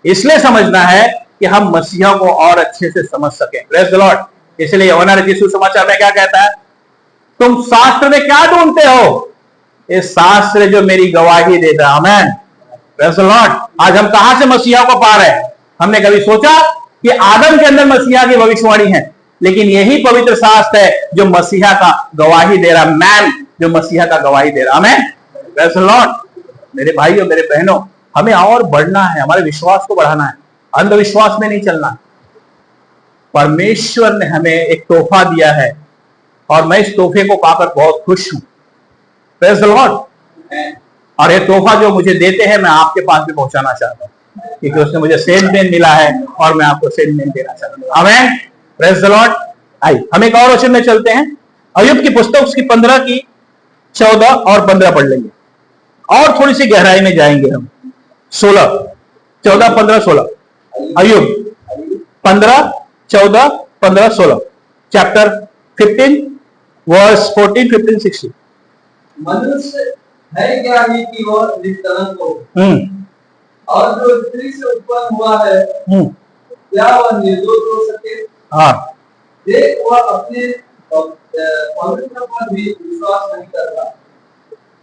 इसलिए समझना है कि हम मसीहा को और अच्छे से समझ सकें। Praise the Lord. इसलिए यूहन्ना रचित सुसमाचार में क्या कहता है? तुम शास्त्र में क्या ढूंढते हो? ये शास्त्र जो मेरी गवाही देता है। आमीन। Praise the Lord. आज हम कहां से मसीहा को पा रहे हैं? हमने कभी सोचा कि आदम के अंदर मसीहा की भविष्यवाणी है? लेकिन यही पवित्र शास्त्र है जो मसीहा का गवाही दे रहा, मैन जो मसीहा का गवाही दे रहा। आमीन। Praise the Lord. मेरे भाइयों, मेरे बहनों, हमें और बढ़ना है, हमारे विश्वास को बढ़ाना है, अंधविश्वास में नहीं चलना। परमेश्वर ने हमें एक तोहफा दिया है और मैं इस तोहफे को पाकर बहुत खुश हूं। Praise the Lord. और ये तोहफा जो मुझे देते हैं मैं आपके पास भी पहुंचाना चाहता हूं, क्योंकि उसने मुझे सेम दिन मिला है और मैं आपको सेम दिन देना चाहता हूं। आमीन। Praise the Lord. आइए हम एक और वचन में चलते हैं। अय्यूब की पुस्तक उसकी 15 की 14 और 15 पढ़ लेंगे और थोड़ी सी गहराई में जाएंगे हम। 16, 14, 15, 16। अय्यूब 15, 14, 15, 16। Chapter 15 verse 14, 15, 16। मनुष्य है क्या ही कि वह निष्कलंक हो, और जो स्त्री से उत्पन्न हुआ है क्या वह निर्दोष हो सके। हाँ, देख वह अपने पवित्र पर भी विश्वास नहीं करता,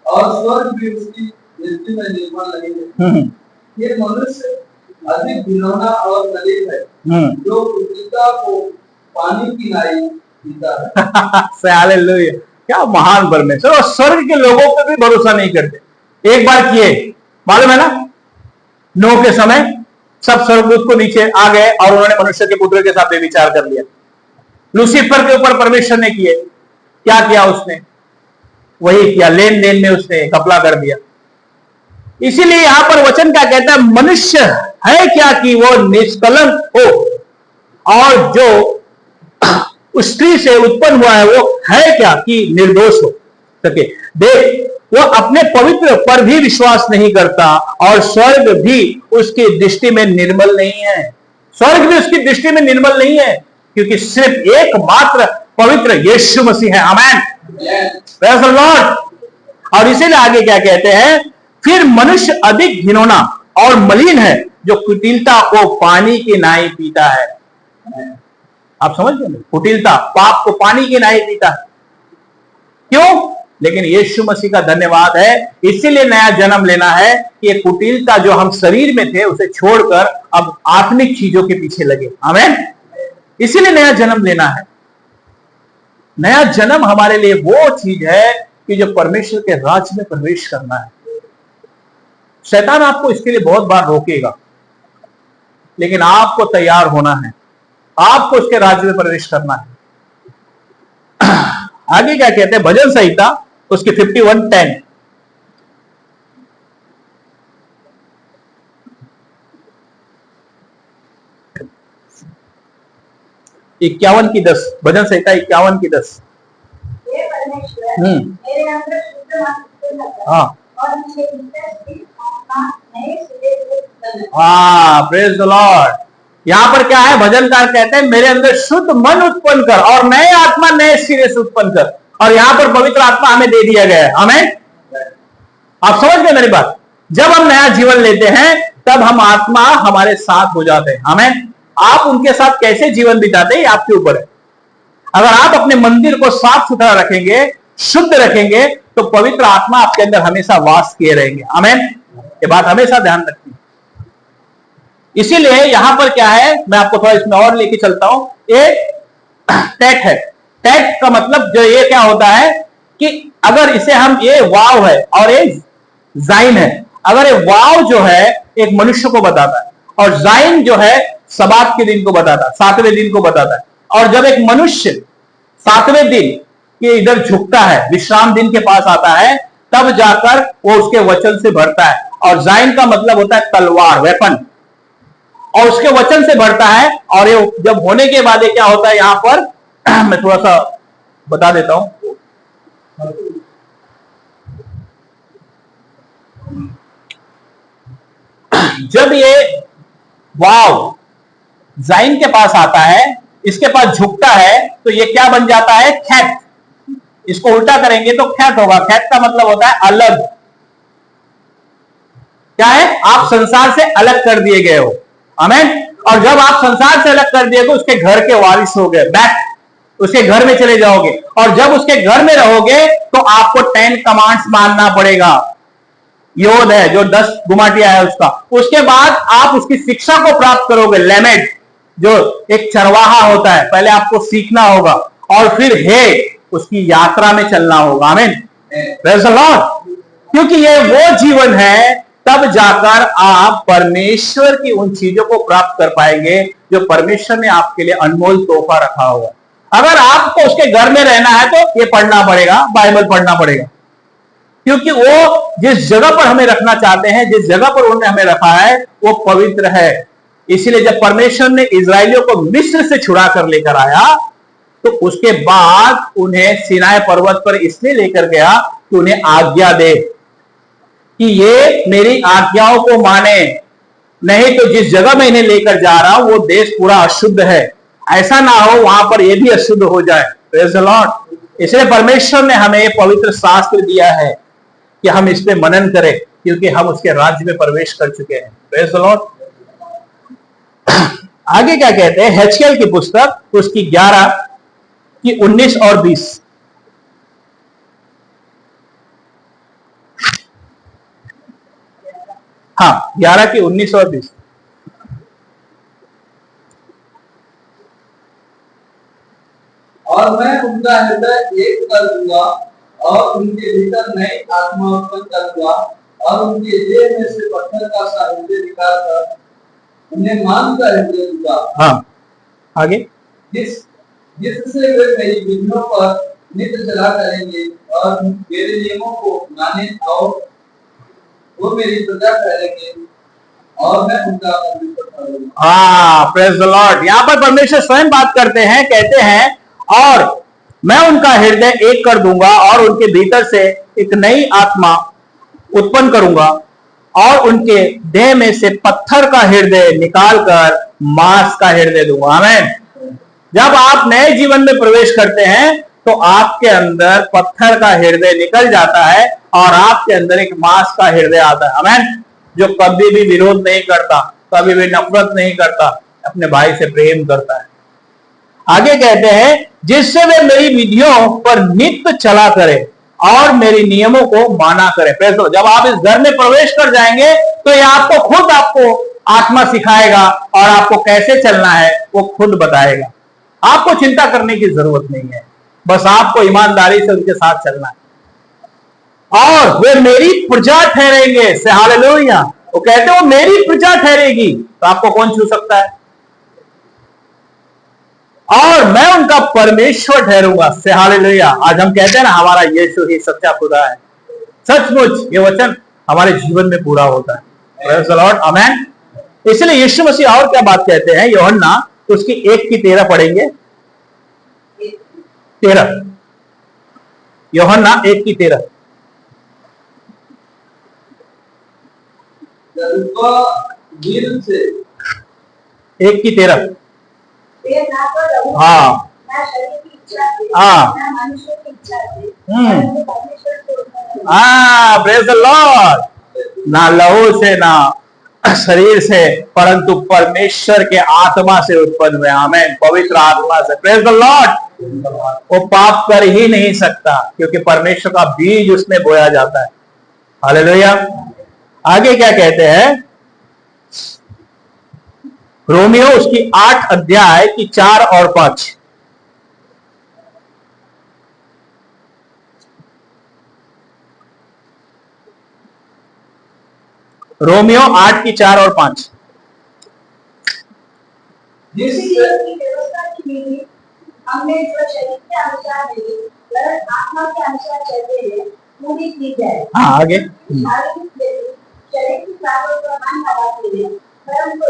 और स्वर्ग भी उसकी दृष्टि में निर्मल नहीं है। ये मनुष्य अधिक घिनौना और मलिन है, जो कुटिलता को पानी की नाई पीता है। हालेलुया, क्या महान परमेश्वर। और स्वर्ग के लोगों पे भी भरोसा नहीं करते। एक बार किए, मालूम है ना, नूह के समय सब स्वर्गदूत को नीचे आ गए और उन्होंने मनुष्य के पुत्र के साथ विचार कर लिया। लूसीफर के ऊपर परमेश्वर ने किए, क्या किया उसने? वही किया, लेन देन में उसने घपला कर दिया। इसीलिए यहां पर वचन क्या कहता है? मनुष्य है क्या कि वो निष्कलंक हो, और जो स्त्री से उत्पन्न हुआ है वो है क्या कि निर्दोष हो सके। देख, वो अपने पवित्र पर भी विश्वास नहीं करता, और स्वर्ग भी उसकी दृष्टि में निर्मल नहीं है। स्वर्ग भी उसकी दृष्टि में निर्मल नहीं है, क्योंकि सिर्फ एकमात्र पवित्र यीशु मसीह है। आमेन, प्रेज़ द लॉर्ड। और इसीलिए आगे क्या कहते हैं? फिर मनुष्य अधिक घिनौना और मलिन है, जो कुटिलता को पानी की नाई पीता है। आप समझ गए? कुटिलता, पाप को पानी की नाई पीता है। क्यों? लेकिन यीशु मसीह का धन्यवाद है, इसीलिए नया जन्म लेना है कि ये कुटिलता जो हम शरीर में थे उसे छोड़कर अब आत्मिक चीजों के पीछे लगे। आमीन। इसीलिए नया जन्म लेना है। नया जन्म हमारे लिए वो चीज है कि जो परमेश्वर के राज्य में प्रवेश करना है। शैतान आपको इसके लिए बहुत बार रोकेगा, लेकिन आपको तैयार होना है, आपको उसके राज्य में प्रवेश करना है। आगे क्या कहते हैं? भजन संहिता उसकी 51:10। 51:10, भजन संहिता 51:10। हाँ हाँ, प्रेज द लॉर्ड। यहां पर क्या है? भजनकार कहते हैं मेरे अंदर शुद्ध मन उत्पन्न कर और नए आत्मा नए सिरे से उत्पन्न कर। और यहां पर पवित्र आत्मा हमें दे दिया गया है। आमीन। आप समझ गए मेरी बात? जब हम नया जीवन लेते हैं तब हम आत्मा हमारे साथ हो जाते हैं। आमीन। आप उनके साथ कैसे जीवन बिताते हैं आपके ऊपर है। अगर आप अपने मंदिर को साफ सुथरा रखेंगे, शुद्ध रखेंगे, तो पवित्र आत्मा आपके अंदर हमेशा वास किए रहेंगे। आमीन। ये बात हमेशा ध्यान रखिए। इसीलिए यहां पर क्या है, मैं आपको थोड़ा इसमें और लेके चलता हूं। ये टैट है। टैट का मतलब जो ये क्या होता है कि अगर इसे हम, ये वाव है और ये जाइन है। अगर ये वाव जो है एक मनुष्य को बताता है, और जाइन जो है सबात के दिन को बताता है, 7वें दिन को बताता है। और जब एक मनुष्य 7वें दिन के इधर झुकता है, विश्राम दिन के पास आता है, तब जाकर वो उसके वचन से भरता है। और जाइन का मतलब होता है तलवार, वेपन, और उसके वचन से भरता है। और ये जब होने के बाद क्या होता है, यहां पर मैं थोड़ा सा बता देता हूं। जब ये वाव जाइन के पास आता है, इसके पास झुकता है, तो ये क्या बन जाता है? खैत। इसको उल्टा करेंगे तो खैत होगा। खैत का मतलब होता है अलग। क्या है? आप संसार से अलग कर दिए गए हो। आमीन। और जब आप संसार से अलग कर दिए तो उसके घर के वारिस हो गए, बैक उसके घर में चले जाओगे। और जब उसके घर में रहोगे तो आपको 10 कमांड्स मानना पड़ेगा। योद है जो 10 गुमाटिया है उसका। उसके बाद आप उसकी शिक्षा को प्राप्त करोगे। लेमेट जो एक चरवाहा होता है, पहले आपको सीखना होगा, और फिर हे उसकी यात्रा में चलना होगा। आमीन, प्रेज़ द लॉर्ड। क्योंकि ये वो जीवन है, तब जाकर आप परमेश्वर की उन चीजों को प्राप्त कर पाएंगे जो परमेश्वर ने आपके लिए अनमोल तोहफा रखा होगा। अगर आपको उसके घर में रहना है तो ये पढ़ना पड़ेगा, बाइबल पढ़ना पड़ेगा, क्योंकि वो जिस जगह पर हमें रखना चाहते हैं, जिस जगह पर उन्होंने हमें रखा है, वो पवित्र है। इसीलिए जब परमेश्वर ने इजरायलियों को मिस्र से छुड़ा कर लेकर आया, तो उसके बाद उन्हें सिनाई पर्वत पर इसलिए लेकर गया कि उन्हें आज्ञा दे। कि ये मेरी आज्ञाओं को माने, नहीं तो जिस जगह मैं इन्हें लेकर जा रहा हूं वो देश पूरा अशुद्ध है, ऐसा ना हो वहां पर ये भी अशुद्ध हो जाए। Praise the Lord. इसलिए परमेश्वर ने हमें ये पवित्र शास्त्र दिया है कि हम इस पे मनन करें, क्योंकि हम उसके राज्य में प्रवेश कर चुके हैं। Praise the Lord. आगे क्या कहते हैं, हेजकेल की पुस्तक उसकी 11 की 19 और 20। हाँ, 11 की 19 और 20। और मैं उनका हृदय एक कर दूंगा और उनके भीतर नई आत्मा उत्पन्न कर दूंगा और उनके देह में से पत्थर का सा हृदय निकाल कर उन्हें मांस का हृदय दूंगा। हाँ, आगे। जिससे वे मेरी विधियों पर नित्य चला करेंगे और मेरे नियमों को माने और वो मेरी प्रजा ठहरेंगे और मैं उनका परमेश्वर ठहरूंगा। हाँ, प्रेज द लॉर्ड। यहाँ पर परमेश्वर स्वयं बात करते हैं, कहते हैं और मैं उनका हृदय एक कर दूंगा और उनके भीतर से एक नई आत्मा उत्पन्न करूंगा और उनके देह में से पत्थर का हृदय निकालकर मांस का हृदय दूंगा। आमीन। जब आप नए जीवन में प्रवेश करते हैं तो आपके अंदर पत्थर का हृदय निकल जाता है और आपके अंदर एक मांस का हृदय आता है। आमीन। जो कभी भी विरोध नहीं करता, कभी भी नफरत नहीं करता, अपने भाई से प्रेम करता है। आगे कहते हैं जिससे वे मेरी विधियों पर नित्य चला करे और मेरे नियमों को माना करे। प्रेज़। जब आप इस घर में प्रवेश कर जाएंगे तो ये आपको आत्मा सिखाएगा और आपको कैसे चलना है वो खुद बताएगा। आपको चिंता करने की जरूरत नहीं है, बस आपको ईमानदारी से उनके साथ चलना है और वे मेरी प्रजा ठहरेंगे। से हालेलुया। वो कहते हैं वो मेरी प्रजा ठहरेगी, तो आपको कौन छू सकता है? और मैं उनका परमेश्वर ठहरूंगा। से हालेलुया। आज हम कहते हैं ना हमारा यीशु ही सच्चा खुदा है। सचमुच ये वचन हमारे जीवन में पूरा होता है। Praise the Lord. आमीन। इसलिए यीशु मसीह और क्या बात कहते हैं, यूहन्ना उसकी 1 की 13 पढ़ेंगे। 13, यूहन्ना 1 की 13। से 1 की 13। हाँ हाँ, प्रेज़ द लॉर्ड। ना लहू से ना शरीर से परंतु परमेश्वर के आत्मा से उत्पन्न हुए। आमीन। पवित्र आत्मा से। Praise the Lord. वो पाप कर ही नहीं सकता क्योंकि परमेश्वर का बीज उसमें बोया जाता है। हालेलुया। आगे क्या कहते हैं, रोमियो उसकी 8 अध्याय की 4 और 5। रोमियो 8 की 4 और 5। हमने जो शरीर के अनुसार नहीं वरन आत्मा के अनुसार चलते हैं पूरी की जाए। हाँ, आगे। शरीर की बातों पर मन लगाते हैं परंतु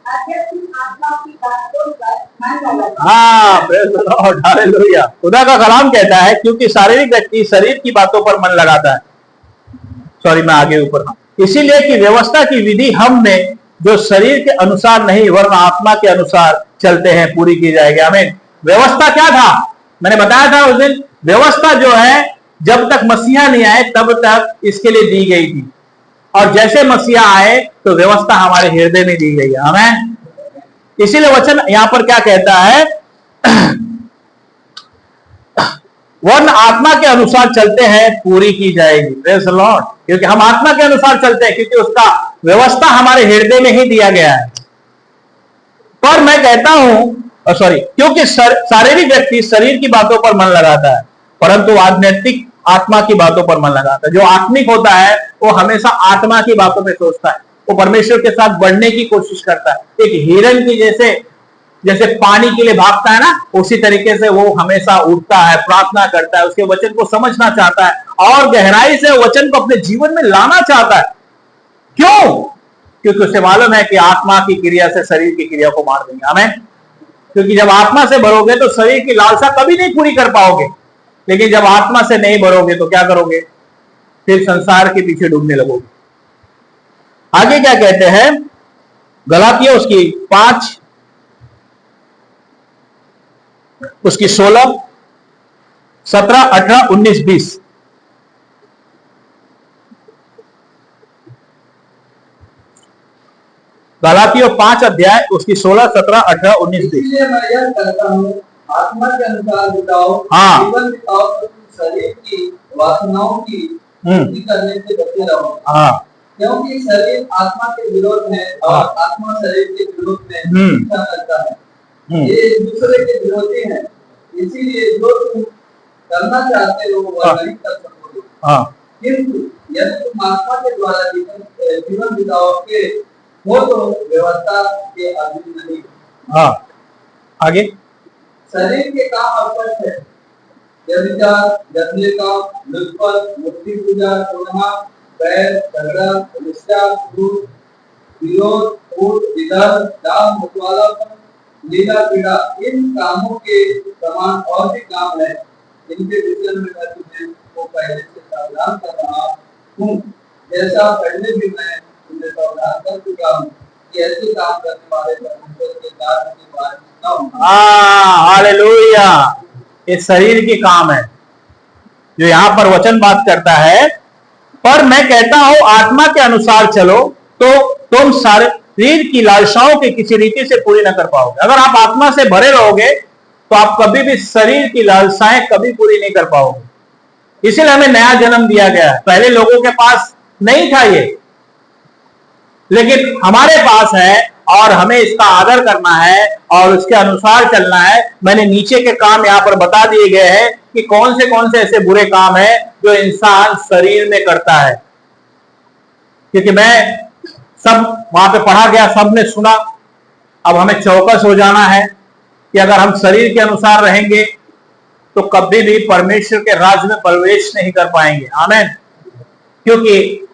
आध्यात्मिक आत्मा की बातों पर मन लगाते हैं। हाँ, प्रेज़ द लॉर्ड। हालेलुया। खुदा का कलाम कहता है क्योंकि शारीरिक व्यक्ति शरीर की बातों पर मन लगाता है। सॉरी, मैं आगे ऊपर हूं। इसीलिए कि व्यवस्था की विधि हमने जो शरीर के अनुसार नहीं वरन आत्मा के अनुसार चलते हैं पूरी की जाएगी। आमीन। व्यवस्था क्या था? मैंने बताया था उस दिन, व्यवस्था जो है जब तक मसीहा नहीं आए तब तक इसके लिए दी गई थी और जैसे मसीहा आए तो व्यवस्था हमारे हृदय में दी गई है। आमीन। इसीलिए वचन यहां पर क्या कहता है, वरन आत्मा के अनुसार चलते हैं पूरी की जाएगी। Praise the Lord. क्योंकि हम आत्मा के अनुसार चलते हैं क्योंकि उसका व्यवस्था हमारे हृदय में ही दिया गया है। पर मैं कहता हूं क्योंकि शारीरिक व्यक्ति शरीर की बातों पर मन लगाता है परंतु आध्यात्मिक आत्मा की बातों पर मन लगाता है। जो आत्मिक होता है वो हमेशा आत्मा की बातों में सोचता है, वो परमेश्वर के साथ बढ़ने की कोशिश करता है। एक हिरन की जैसे पानी के लिए भागता है ना, उसी तरीके से वो हमेशा उठता है, प्रार्थना करता है, उसके वचन को समझना चाहता है और गहराई से वचन को अपने जीवन में लाना चाहता है। क्यों? क्योंकि उसे मालूम है कि आत्मा की क्रिया से शरीर की क्रिया को मार देंगे। आमीन। क्योंकि जब आत्मा से भरोगे तो शरीर की लालसा कभी नहीं पूरी कर पाओगे, लेकिन जब आत्मा से नहीं भरोगे तो क्या करोगे? फिर संसार के पीछे डूबने लगोगे। आगे क्या कहते हैं, गलातियों उसकी 5 उसकी 16, 17, 18, 19, 20। गलातियों 5 अध्याय उसकी 16, 17, 18, 19, 20। इसलिए मैं यह कहता हूँ, आत्मा के अनुसार बिताओ, हाँ। जीवन बिताओ, तो तुम शरीर की वासनाओं की पूर्ति करने से बचे रहो। हाँ, क्योंकि शरीर आत्मा के विरोध में और आत्मा शरीर के विरोध में इच्छा करता है। ये एक दूसरे के विरोधी हैं, इसीलिए जो तुम करना चाहते हो वह नहीं कर सकोगे। किंतु यदि तुम आत्मा के द्वारा जीवन बिताओगे हो तो व्यवस्था के अधीन नहीं। आगे शरीर के काम अस्पष्ट है, व्यभिचार, जंगली काम, लुचपत, मूर्ति पूजा, चूरमा, बैर, झगड़ा, ईर्ष्या, क्रोध, विरोध, फूट, विदर्भ, दाम, मुतवालापन, लीला पीड़ा, इन कामों के समान और भी काम है, इनके विषय में मैं तुझे पहले से सावधान कर रहा हूँ, जैसा पहले भी मैं तुझे सावधान कर चुका हूँ कि ऐसे काम करने वाले परमेश्वर के कार्य के बारे में न हो। हालेलुया। ये शरीर की काम है जो यहाँ पर वचन बात करता है, पर मैं कहता हूं आत्मा के अनुसार चलो तो तुम शरीर की लालसाओं की किसी रीति से पूरी न कर पाओगे। अगर आप आत्मा से भरे रहोगे तो आप कभी भी शरीर की लालसाएं कभी पूरी नहीं कर पाओगे। इसीलिए हमें नया जन्म दिया गया है। पहले लोगों के पास नहीं था ये, लेकिन हमारे पास है और हमें इसका आदर करना है और उसके अनुसार चलना है। मैंने नीचे के काम यहाँ पर बता दिए गए हैं कि कौन से ऐसे बुरे काम है जो इंसान शरीर में करता है, क्योंकि मैं सब वहां पे पढ़ा गया, सबने सुना। अब हमें चौकस हो जाना है कि अगर हम शरीर के अनुसार रहेंगे तो कभी भी परमेश्वर के राज्य में प्रवेश नहीं कर पाएंगे। आमीन। क्योंकि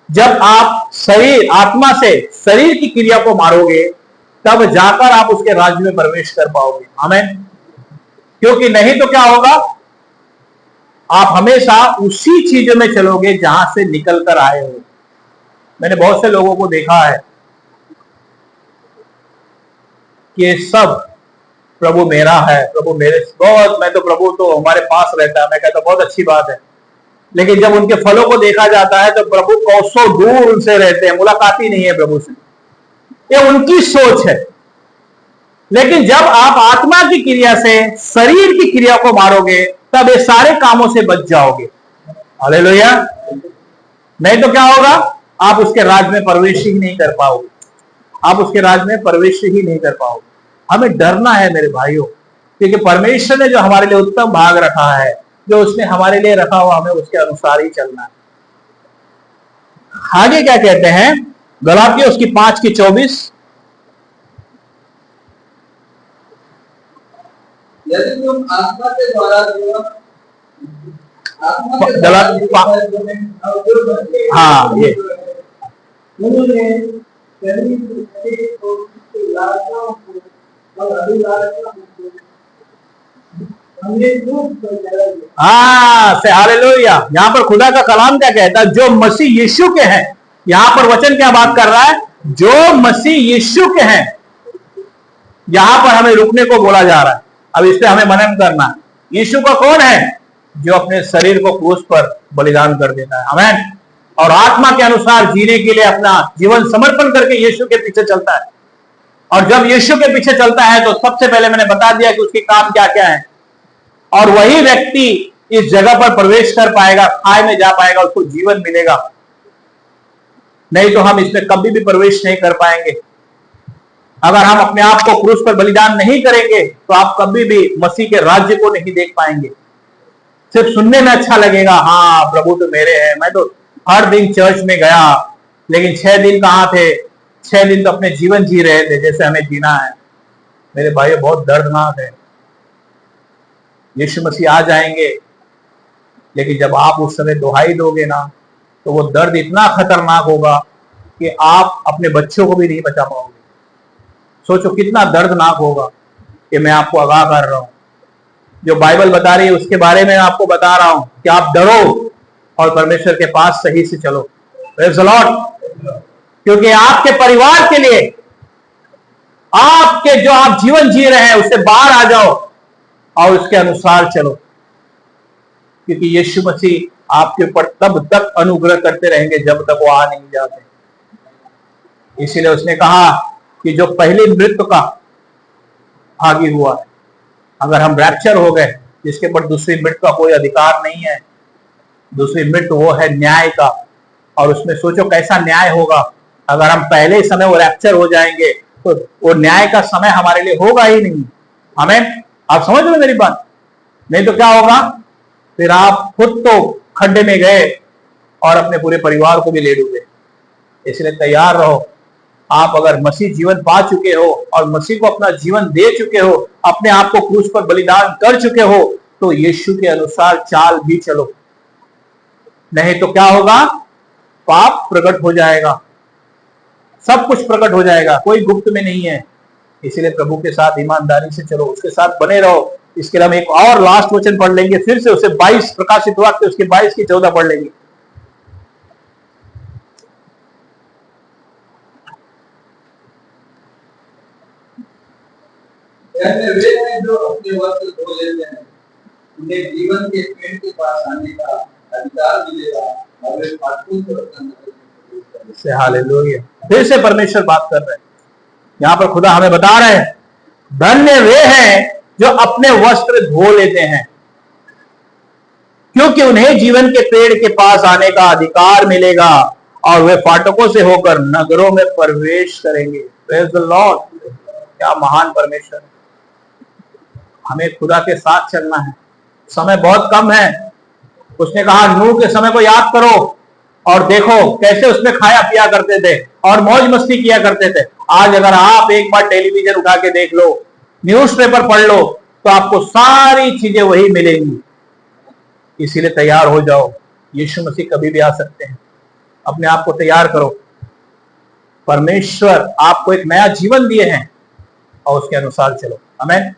जब आप शरीर आत्मा से शरीर की क्रिया को मारोगे तब जाकर आप उसके राज्य में प्रवेश कर पाओगे। आमीन। क्योंकि नहीं तो क्या होगा, आप हमेशा उसी चीजों में चलोगे जहां से निकल कर आए हो। मैंने बहुत से लोगों को देखा है कि सब प्रभु मेरा है, प्रभु मेरे, बहुत, मैं तो प्रभु तो हमारे पास रहता है। मैं कहता बहुत अच्छी बात है, लेकिन जब उनके फलों को देखा जाता है तो प्रभु कोसों दूर उनसे रहते हैं, मुलाकात ही नहीं है प्रभु से। ये उनकी सोच है। लेकिन जब आप आत्मा की क्रिया से शरीर की क्रिया को मारोगे तब ये सारे कामों से बच जाओगे। हालेलुया। नहीं तो क्या होगा, आप उसके राज्य में प्रवेश ही नहीं कर पाओगे। आप उसके राज्य में प्रवेश ही नहीं कर पाओगे। हमें डरना है मेरे भाइयों, क्योंकि परमेश्वर ने जो हमारे लिए उत्तम भाग रखा है, जो उसने हमारे लिए रखा हुआ, हमें उसके अनुसार ही चलना है। आगे क्या कहते हैं, गलातियों उसकी 5 की 24। यदि तुम आत्मा के द्वारा जीवन हाँ ये से हालेलुया। यहाँ पर खुदा का कलाम क्या कहता है, जो मसीह यीशु के हैं। यहाँ पर वचन क्या बात कर रहा है, जो मसीह यीशु के हैं। यहाँ पर हमें रुकने को बोला जा रहा है। अब इस पे हमें मनन करना है। यीशु का कौन है, जो अपने शरीर को क्रूस पर बलिदान कर देता है। आमीन। और आत्मा के अनुसार जीने के लिए अपना जीवन समर्पण करके यीशु के पीछे चलता है। और जब यीशु के पीछे चलता है तो सबसे पहले मैंने बता दिया कि उसके काम क्या क्या है, और वही व्यक्ति इस जगह पर प्रवेश कर पाएगा, खाए में जा पाएगा, उसको जीवन मिलेगा। नहीं तो हम इसमें कभी भी प्रवेश नहीं कर पाएंगे। अगर हम अपने आप को क्रूस पर बलिदान नहीं करेंगे तो आप कभी भी मसीह के राज्य को नहीं देख पाएंगे। सिर्फ सुनने में अच्छा लगेगा, हाँ प्रभु तो मेरे हैं, मैं तो हर दिन चर्च में गया, लेकिन 6 दिन कहां थे? 6 दिन तो अपने जीवन जी रहे थे जैसे हमें जीना है। मेरे भाई बहुत दर्दनाक है। यीशु मसीह आ जाएंगे, लेकिन जब आप उस समय दुहाई दोगे ना, तो वो दर्द इतना खतरनाक होगा कि आप अपने बच्चों को भी नहीं बचा पाओगे। सोचो कितना दर्दनाक होगा। कि मैं आपको आगाह कर रहा हूं, जो बाइबल बता रही है उसके बारे में आपको बता रहा हूं कि आप डरो और परमेश्वर के पास सही से चलो। Praise the Lord. क्योंकि आपके परिवार के लिए, आपके जो आप जीवन जी रहे हैं उससे बाहर आ जाओ और उसके अनुसार चलो, क्योंकि यीशु मसीह आपके ऊपर तब तक अनुग्रह करते रहेंगे जब तक वो आ नहीं जाते। इसीलिए उसने कहा कि जो पहले मृत्यु का भागी हुआ है, अगर हम रैप्चर हो गए, जिसके ऊपर दूसरी मृत्यु का कोई अधिकार नहीं है। दूसरी मृत्यु वो है न्याय का, और उसमें सोचो कैसा न्याय होगा। अगर हम पहले समय वो रैप्चर हो जाएंगे तो वो न्याय का समय हमारे लिए होगा ही नहीं। हमें, आप समझ लो मेरी बात। नहीं तो क्या होगा, फिर आप खुद तो खड्डे में गए और अपने पूरे परिवार को भी ले डूबे। इसलिए तैयार रहो। आप अगर मसीह जीवन पा चुके हो और मसीह को अपना जीवन दे चुके हो, अपने आप को क्रूस पर बलिदान कर चुके हो, तो यीशु के अनुसार चाल भी चलो। नहीं तो क्या होगा, पाप प्रकट हो जाएगा, सब कुछ प्रकट हो जाएगा, कोई गुप्त में नहीं है। इसीलिए प्रभु के साथ ईमानदारी से चलो, उसके साथ बने रहो। इसके लिए हम एक और लास्ट वचन पढ़ लेंगे, फिर से उसे 22 प्रकाशित हुआ, उसके 22 की 14 पढ़ लेंगे। वे हैं जो अपने वस्त्र धो लेते हैं, उन्हें जीवन के पेड़ के पास आने का अधिकार मिलेगा और वे फाटकों से अपना नगर में प्रवेश करेंगे। हालेलुया। फिर से परमेश्वर बात कर रहे हैं, यहां पर खुदा हमें बता रहे हैं, धन्य वे हैं जो अपने वस्त्र धो लेते हैं, क्योंकि उन्हें जीवन के पेड़ के पास आने का अधिकार मिलेगा और वे फाटकों से होकर नगरों में प्रवेश करेंगे। Praise the Lord. क्या महान परमेश्वर है। हमें खुदा के साथ चलना है। समय बहुत कम है। उसने कहा नूह के समय को याद करो और देखो कैसे उसमें खाया पिया करते थे और मौज मस्ती किया करते थे। आज अगर आप एक बार टेलीविजन उठा के देख लो, न्यूज़पेपर पढ़ लो, तो आपको सारी चीजें वही मिलेंगी। इसीलिए तैयार हो जाओ, यीशु मसीह कभी भी आ सकते हैं। अपने आप को तैयार करो। परमेश्वर आपको एक नया जीवन दिए हैं और उसके अनुसार चलो। आमीन।